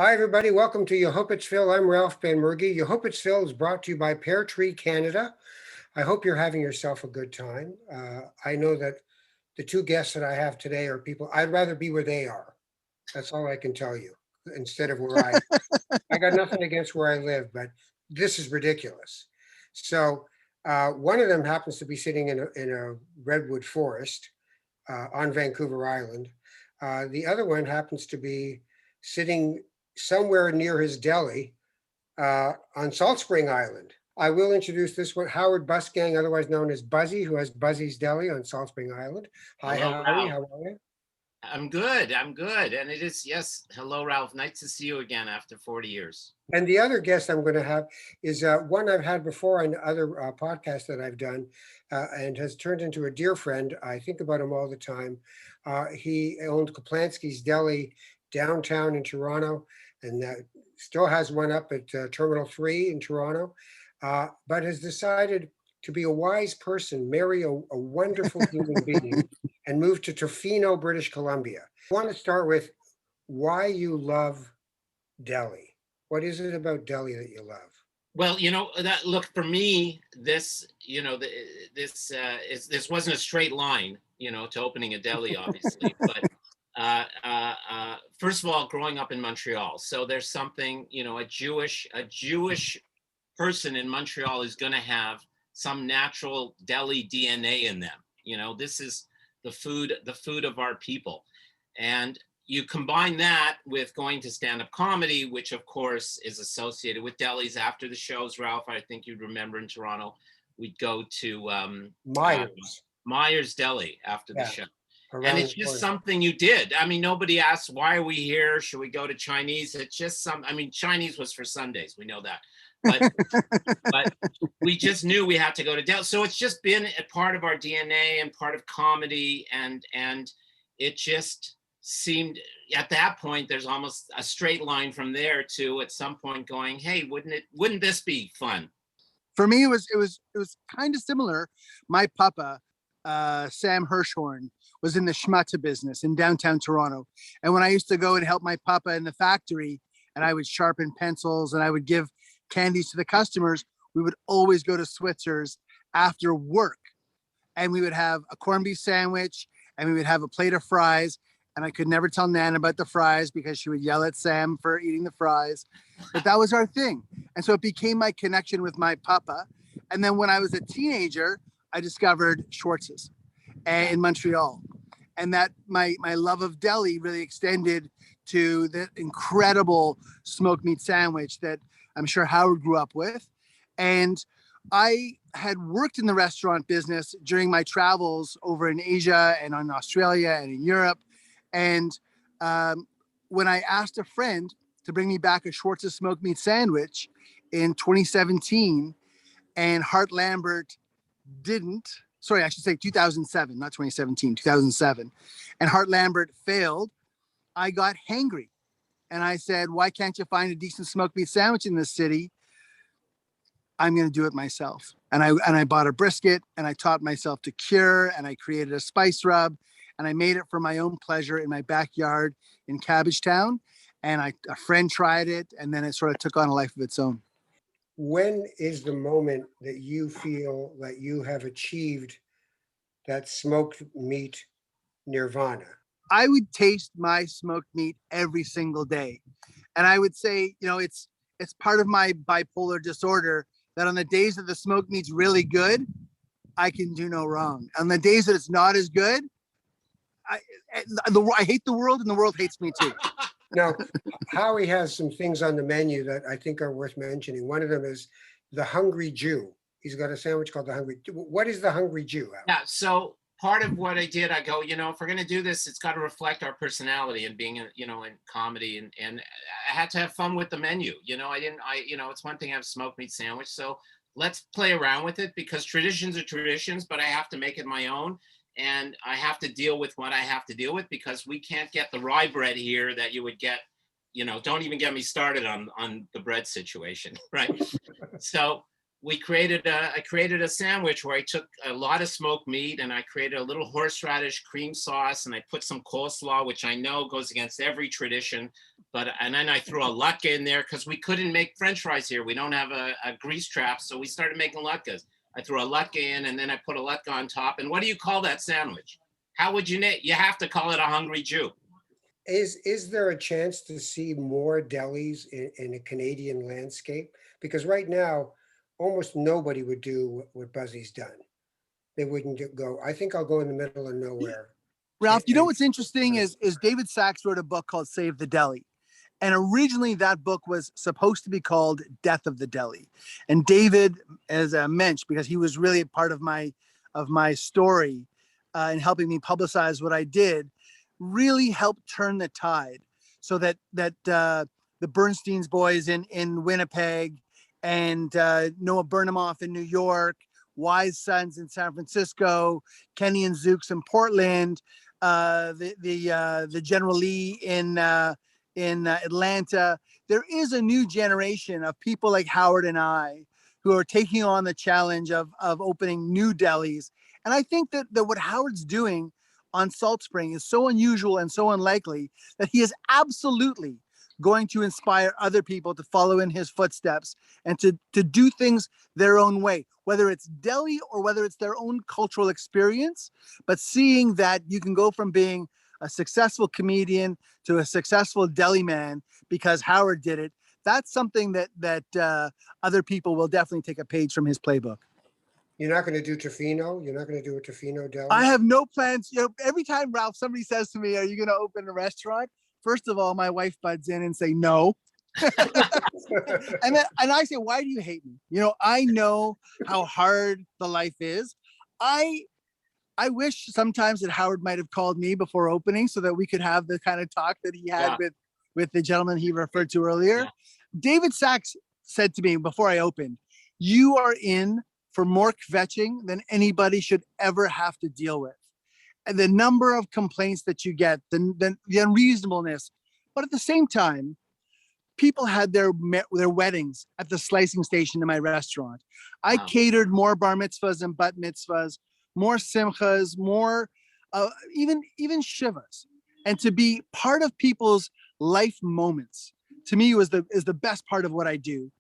Hi, everybody. Welcome to Yehupetzville. I'm Ralph Benmergui. Yehupetzville is brought to you by Pear Tree Canada. I hope you're having yourself a good time. I know that the two guests that I have today are people, I'd rather be where they are. That's all I can tell you, instead of where I got nothing against where I live, but this is ridiculous. So one of them happens to be sitting in a redwood forest on Vancouver Island. The other one happens to be sitting somewhere near his deli on Salt Spring Island. I will introduce this one, Howard Busgang, otherwise known as Buzzy, who has Buzzy's Deli on Salt Spring Island. Hi, Hello, Howie. Ralph. How are you? I'm good. I'm good. And it is, yes. Hello, Ralph. Nice to see you again after 40 years. And the other guest I'm going to have is one I've had before on other podcasts that I've done and has turned into a dear friend. I think about him all the time. He owned Caplansky's Deli downtown in Toronto and still has one up at Terminal 3 in Toronto, but has decided to be a wise person, marry a wonderful human being, and move to Tofino, British Columbia. I want to start with why you love deli. What is it about deli that you love? Well, that look for me, this, this wasn't a straight line, to opening a deli, obviously. But first of all, growing up in Montreal, so there's something, a Jewish person in Montreal is going to have some natural deli DNA in them. This is the food of our people. And you combine that with going to stand-up comedy, which of course is associated with delis after the shows. Ralph, I think you'd remember in Toronto, we'd go to Myers Deli after the show. And it's just something you did. I mean, nobody asked, why are we here? Should we go to Chinese? It's just Chinese was for Sundays. We know that. But we just knew we had to go to deli. So it's just been a part of our DNA and part of comedy. And it just seemed at that point, there's almost a straight line from there to at some point going, hey, wouldn't this be fun? For me, it was kind of similar. My papa, Sam Hirschhorn, was in the schmutta business in downtown Toronto. And when I used to go and help my papa in the factory and I would sharpen pencils and I would give candies to the customers, we would always go to Switzer's after work. And we would have a corned beef sandwich and we would have a plate of fries. And I could never tell Nan about the fries because she would yell at Sam for eating the fries. But that was our thing. And so it became my connection with my papa. And then when I was a teenager, I discovered Schwartz's in Montreal. And that my love of deli really extended to the incredible smoked meat sandwich that I'm sure Howard grew up with. And I had worked in the restaurant business during my travels over in Asia and in Australia and in Europe. And when I asked a friend to bring me back a Schwartz's smoked meat sandwich in 2017, and Hart Lambert didn't, sorry, I should say 2007, not 2017, 2007, and Hart Lambert failed, I got hangry. And I said, why can't you find a decent smoked meat sandwich in this city? I'm going to do it myself. And I bought a brisket and I taught myself to cure and I created a spice rub and I made it for my own pleasure in my backyard in Cabbagetown. And a friend tried it and then it sort of took on a life of its own. When is the moment that you feel that you have achieved that smoked meat nirvana? I would taste my smoked meat every single day. And I would say, it's part of my bipolar disorder that on the days that the smoked meat's really good, I can do no wrong. On the days that it's not as good, I hate the world and the world hates me too. Now, Howie has some things on the menu that I think are worth mentioning. One of them is the Hungry Jew. He's got a sandwich called the Hungry Jew. What is the Hungry Jew, Howie? Yeah, so part of what I did, I go, if we're going to do this, it's got to reflect our personality and being, in comedy. And I had to have fun with the menu. It's one thing to have a smoked meat sandwich. So let's play around with it because traditions are traditions, but I have to make it my own. And I have to deal with what I have to deal with because we can't get the rye bread here that you would get, don't even get me started on the bread situation, right? So I created a sandwich where I took a lot of smoked meat and I created a little horseradish cream sauce and I put some coleslaw, which I know goes against every tradition. And then I threw a latke in there because we couldn't make French fries here. We don't have a grease trap, so we started making latkes. I threw a latke in and then I put a latke on top. And what do you call that sandwich? How would you name? You have to call it a hungry Jew. Is there a chance to see more delis in a Canadian landscape? Because right now, almost nobody would do what Buzzy's done. They wouldn't go, I think I'll go in the middle of nowhere. Ralph, you know what's interesting is David Sachs wrote a book called Save the Deli. And originally that book was supposed to be called Death of the Deli. And David, as a mensch, because he was really a part of my story in helping me publicize what I did, really helped turn the tide so that the Bernstein's boys in Winnipeg and Noah Burnhamoff in New York, Wise Sons in San Francisco, Kenny and Zooks in Portland, the General Lee in Atlanta. There is a new generation of people like Howard and I who are taking on the challenge of opening new delis. And I think that what Howard's doing on Salt Spring is so unusual and so unlikely that he is absolutely going to inspire other people to follow in his footsteps and to do things their own way, whether it's deli or whether it's their own cultural experience. But seeing that you can go from being a successful comedian to a successful deli man because Howard did it, that's something that other people will definitely take a page from his playbook. You're not going to do Tofino? You're not going to do a Tofino deli? I have no plans. You know, every time, Ralph, somebody says to me, are you going to open a restaurant? First of all, my wife buds in and say no. and I say, why do you hate me? You know, I know how hard the life is. I wish sometimes that Howard might have called me before opening so that we could have the kind of talk that he had with the gentleman he referred to earlier. Yeah. David Sachs said to me before I opened, you are in for more kvetching than anybody should ever have to deal with. And the number of complaints that you get, the unreasonableness, but at the same time, people had their weddings at the slicing station in my restaurant. I catered more bar mitzvahs and bat mitzvahs, more simchas, more even shivas, and to be part of people's life moments to me is the best part of what I do.